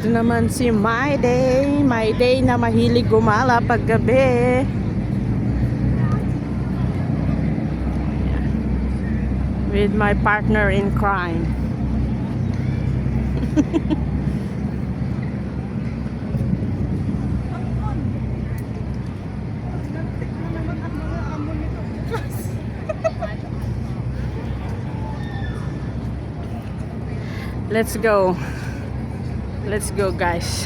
Ito naman si My Day. My Day na mahilig gumala paggabi. With my partner in crime. Let's go. Let's go, guys.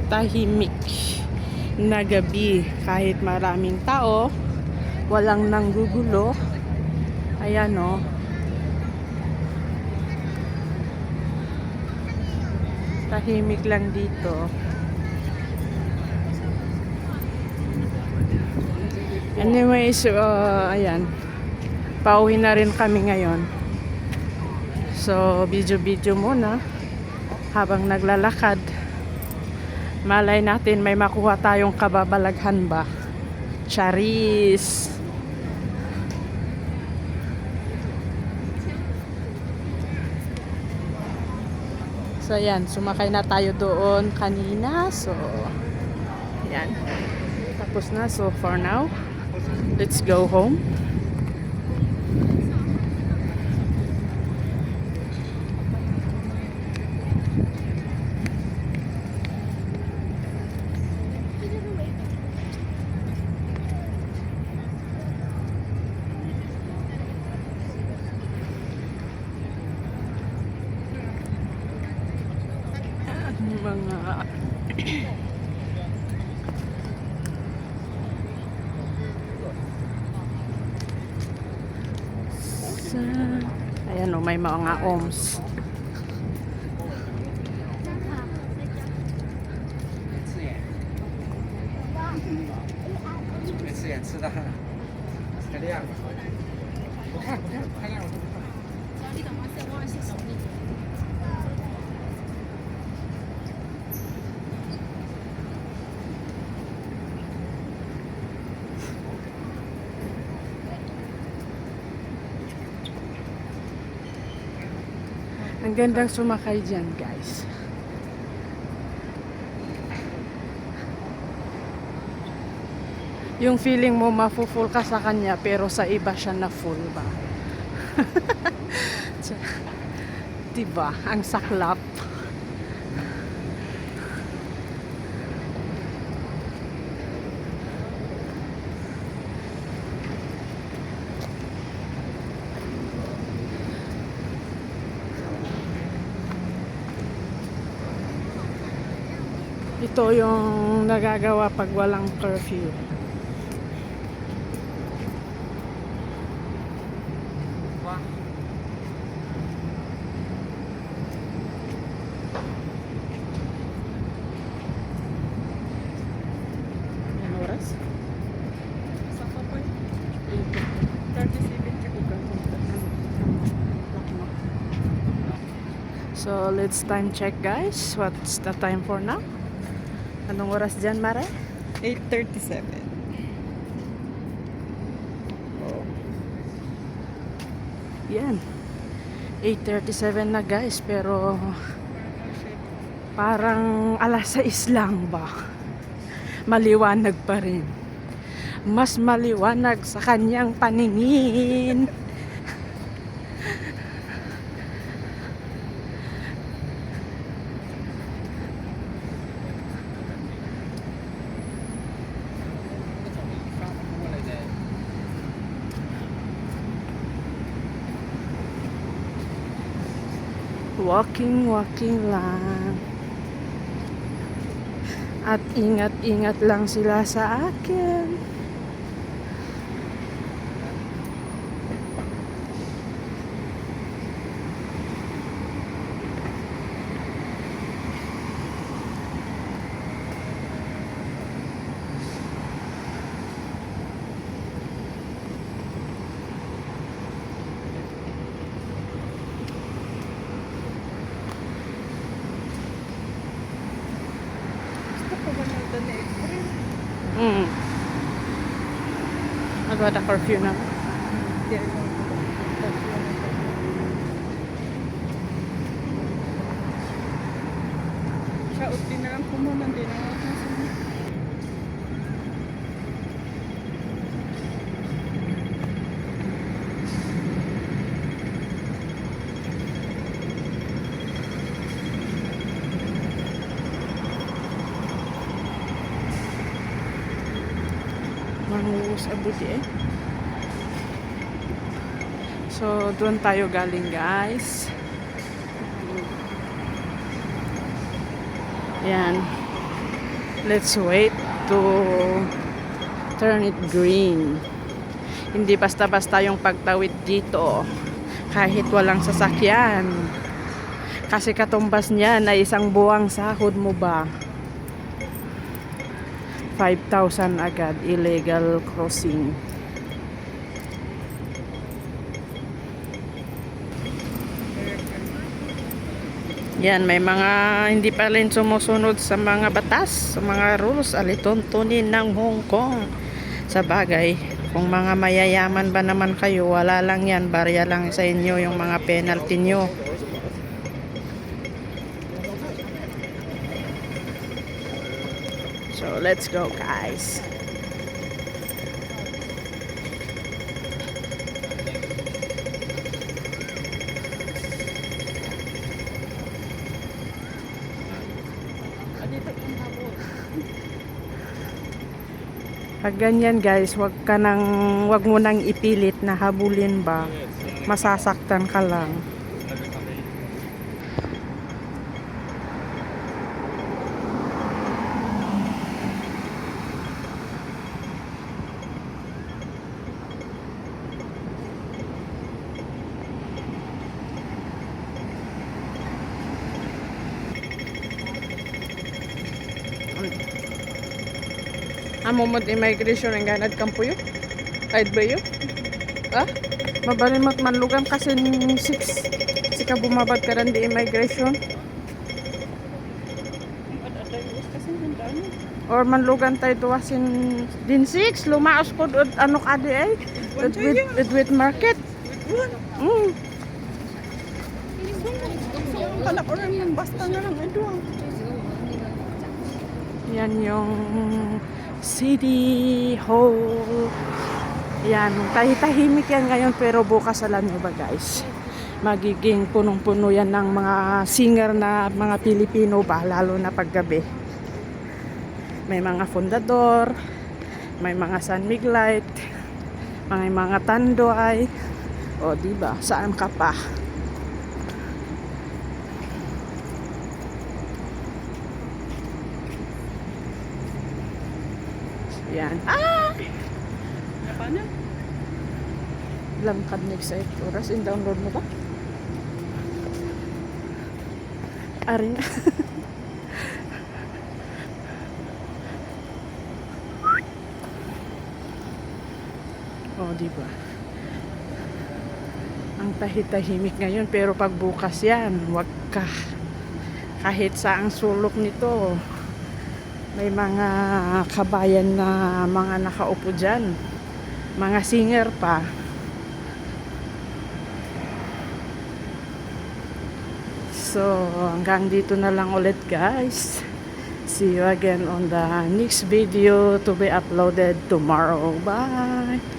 Tahimik na gabi kahit maraming tao, walang nanggugulo. Ayan o. Tahimik lang dito. Anyways, ayan. Pauwi na rin kami ngayon. So, video-video muna habang naglalakad. Malay natin may makuha tayong kababalaghan ba. Charis! So, ayan. Sumakay na tayo doon kanina. So, ayan. Tapos na. So, for now, let's go home. Mga ayan o, may mga ohms. Ang gandang sumakay dyan, guys. Yung feeling mo mafu-full ka sa kanya pero sa iba siya na full ba? Diba? Ang saklap. Ito yung nagagawa pag walang curfew. Anong oras? So, let's time check, guys. What's the time for now? Anong oras dyan, Mare? 8:37. Oh. Yan. 8:37 na, guys. Pero parang alas 6 lang ba? Maliwanag pa rin. Mas maliwanag sa kanyang paningin. Walking lang. At ingat-ingat lang sila sa akin. Magwada curfew na. Yeah. Manguus abuti eh. So, doon tayo galing guys. Yan. Let's wait to turn it green. Hindi basta-basta yung pagtawid dito. Kahit walang sasakyan. Kasi katumbas niya na isang buwang sahod mo ba? 5,000 agad illegal crossing. Yan, may mga hindi pa rin sumusunod sa mga batas, sa mga rules, alituntunin ng Hong Kong. Sa bagay, kung mga mayayaman ba naman kayo, wala lang yan, barya lang sa inyo yung mga penalty nyo. So, let's go guys. Pag ganyan guys, wag mo nang ipilit na habulin ba. Masasaktan ka lang. Amo mo immigration ang ganad kampuyo? Kahit ba yun? Ah? Mabalimot manlugan kasi 6. Sika bumabad ka rin di immigration? Or manlugan tayo duwasin din 6. Lumaos ko ano ka di ay? With market? Kala ko rin basta na lang ito. Yan yung City Hall. Yan, tahimik yan ngayon pero bukas alam nyo ba guys, magiging punong-puno yan ng mga singer na mga Pilipino ba, lalo na paggabi. May mga fundador, may mga San Miglite, may mga Tanduay. O diba, saan ka pa? Yan. Ah! Paano? Langkad next 8 oras. In-download mo ba? Ari na. Oh, diba? Ang tahit-tahimik ngayon pero pag bukas yan, wag ka. Kahit sa ang sulok nito, may mga kabayan na mga nakaupo dyan. Mga singer pa. So, hanggang dito na lang ulit guys. See you again on the next video to be uploaded tomorrow. Bye!